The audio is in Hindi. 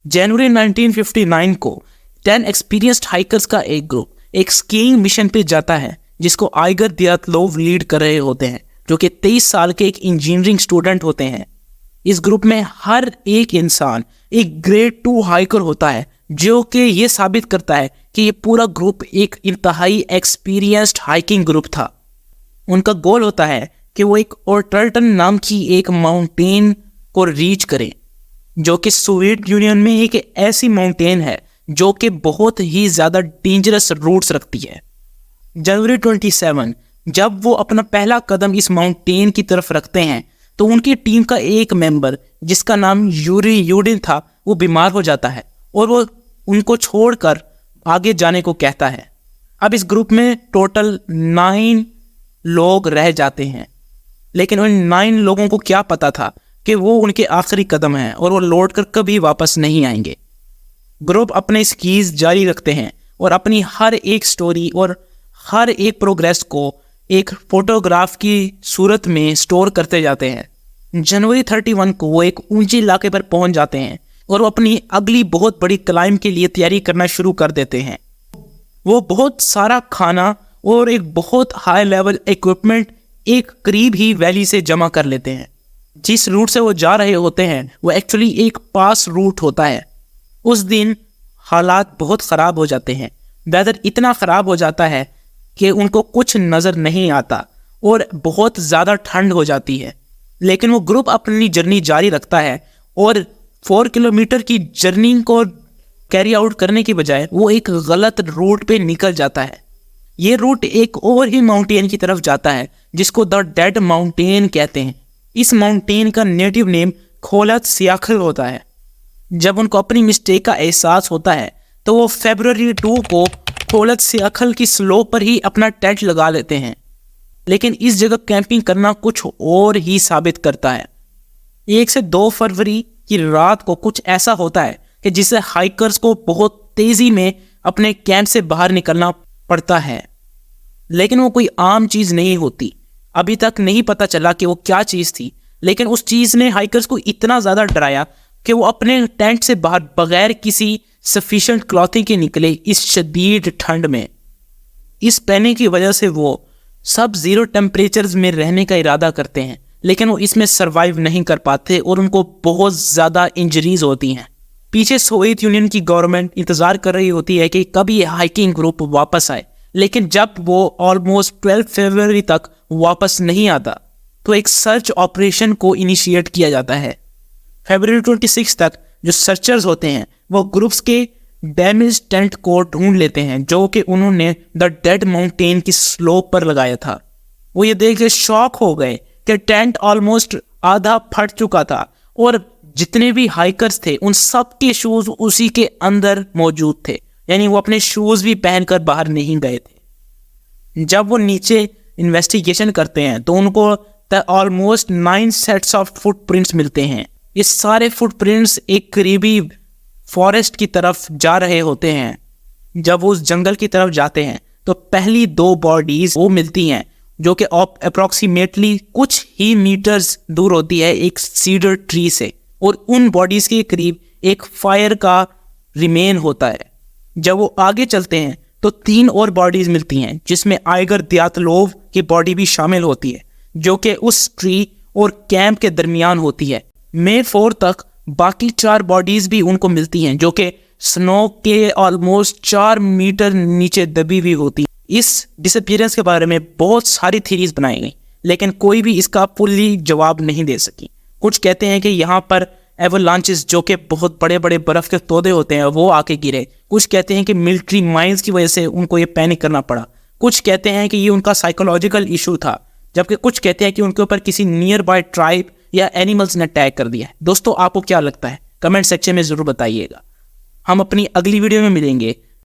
जनवरी 1959 को 10 एक्सपीरियंस्ड हाइकर्स का एक ग्रुप एक स्कीइंग मिशन पे जाता है जिसको आइगर दियातलोव लीड कर रहे होते हैं, जो कि 23 साल के एक इंजीनियरिंग स्टूडेंट होते हैं। इस ग्रुप में हर एक इंसान एक ग्रेड 2 हाइकर होता है, जो कि ये साबित करता है कि ये पूरा ग्रुप एक इंतहाई एक्सपीरियंस्ड हाइकिंग ग्रुप था। उनका गोल होता है कि वो एक ओर्टल्टन नाम की एक माउंटेन को रीच करें, जो कि सोवियत यूनियन में एक ऐसी माउंटेन है जो कि बहुत ही ज़्यादा डेंजरस रूट्स रखती है। जनवरी 27 जब वो अपना पहला कदम इस माउंटेन की तरफ रखते हैं तो उनकी टीम का एक मेंबर जिसका नाम यूरी यूडिन था, वो बीमार हो जाता है और वो उनको छोड़कर आगे जाने को कहता है। अब इस ग्रुप में टोटल 9 लोग रह जाते हैं, लेकिन उन 9 लोगों को क्या पता था कि वो उनके आखिरी कदम हैं और वो लौट कर कभी वापस नहीं आएंगे। ग्रुप अपने स्कीज जारी रखते हैं और अपनी हर एक स्टोरी और हर एक प्रोग्रेस को एक फोटोग्राफ की सूरत में स्टोर करते जाते हैं। जनवरी 31 को वो एक ऊंचे इलाके पर पहुंच जाते हैं और वो अपनी अगली बहुत बड़ी क्लाइंब के लिए तैयारी करना शुरू कर देते हैं। वो बहुत सारा खाना और एक बहुत हाई लेवल इक्विपमेंट एक करीब ही वैली से जमा कर लेते हैं। जिस रूट से वो जा रहे होते हैं वो एक्चुअली एक पास रूट होता है। उस दिन हालात बहुत ख़राब हो जाते हैं। वेदर इतना ख़राब हो जाता है कि उनको कुछ नज़र नहीं आता और बहुत ज़्यादा ठंड हो जाती है, लेकिन वो ग्रुप अपनी जर्नी जारी रखता है और 4 किलोमीटर की जर्नी को कैरी आउट करने की बजाय वो एक गलत रूट पे निकल जाता है। ये रूट एक और ही माउंटेन की तरफ जाता है जिसको द डेड माउंटेन कहते हैं। इस माउंटेन का नेटिव नेम खोलत सियाखल होता है। जब उनको अपनी मिस्टेक का एहसास होता है तो वो फरवरी 2 को खोलत सियाखल की स्लोप पर ही अपना टेंट लगा लेते हैं, लेकिन इस जगह कैंपिंग करना कुछ और ही साबित करता है। 1 से 2 फरवरी की रात को कुछ ऐसा होता है कि जिससे हाइकर्स को बहुत तेज़ी में अपने कैंप से बाहर निकलना पड़ता है, लेकिन वो कोई आम चीज़ नहीं होती। अभी तक नहीं पता चला कि वो क्या चीज़ थी, लेकिन उस चीज़ ने हाइकर्स को इतना ज़्यादा डराया कि वो अपने टेंट से बाहर बगैर किसी सफिशिएंट क्लॉथिंग के निकले इस शदीद ठंड में। इस पैनिक की वजह से वो सब 0 टेम्परेचर्स में रहने का इरादा करते हैं, लेकिन वो इसमें सरवाइव नहीं कर पाते और उनको बहुत ज़्यादा इंजरीज होती हैं। पीछे सोवियत यूनियन की गवर्नमेंट इंतज़ार कर रही होती है कि कब ये हाइकिंग ग्रुप वापस आए, लेकिन जब वो ऑलमोस्ट 12 फरवरी तक वापस नहीं आता तो एक सर्च ऑपरेशन को इनिशिएट किया जाता है। फरवरी 26 तक जो सर्चर्स होते हैं वो ग्रुप्स के डैमेज टेंट को ढूंढ लेते हैं, जो कि उन्होंने द डेड माउंटेन की स्लोप पर लगाया था। वो ये देख के शॉक हो गए कि टेंट ऑलमोस्ट आधा फट चुका था और जितने भी हाइकर्स थे उन सब के शूज़ उसी के अंदर मौजूद थे, यानी वो अपने शूज़ भी पहनकर बाहर नहीं गए थे। जब वो नीचे इन्वेस्टिगेशन करते हैं तो उनको ऑलमोस्ट 9 सेट्स ऑफ फुटप्रिंट्स मिलते हैं। ये सारे फुटप्रिंट्स एक करीबी फॉरेस्ट की तरफ जा रहे होते हैं। जब वो उस जंगल की तरफ जाते हैं तो पहली 2 बॉडीज वो मिलती हैं, जो कि अप्रॉक्सीमेटली कुछ ही मीटर्स दूर होती है एक सीडर ट्री से, और उन बॉडीज के करीब एक फायर का रिमेन होता है। जब वो आगे चलते हैं तो 3 और बॉडीज मिलती हैं, जिसमें आइगर दियातलोव की बॉडी भी शामिल होती है, जो कि उस ट्री और कैंप के दरमियान होती है। मई 4 तक बाकी 4 बॉडीज भी उनको मिलती हैं, जो कि स्नो के ऑलमोस्ट 4 मीटर नीचे दबी हुई होती है। इस डिसअपीयरेंस के बारे में बहुत सारी थीरीज बनाई गई, लेकिन कोई भी इसका फुल्ली जवाब नहीं दे सकी। कुछ कहते हैं कि यहाँ पर एवलांचेस, जो कि बहुत बड़े बड़े बर्फ़ के तोदे होते हैं, वो आके गिरे। कुछ कहते हैं कि मिलिट्री माइंस की वजह से उनको ये पैनिक करना पड़ा। कुछ कहते हैं कि ये उनका साइकोलॉजिकल इशू था, जबकि कुछ कहते हैं कि उनके ऊपर किसी नियर बाय ट्राइब या एनिमल्स ने अटैक कर दिया है। दोस्तों, आपको क्या लगता है? कमेंट सेक्शन में ज़रूर बताइएगा। हम अपनी अगली वीडियो में मिलेंगे।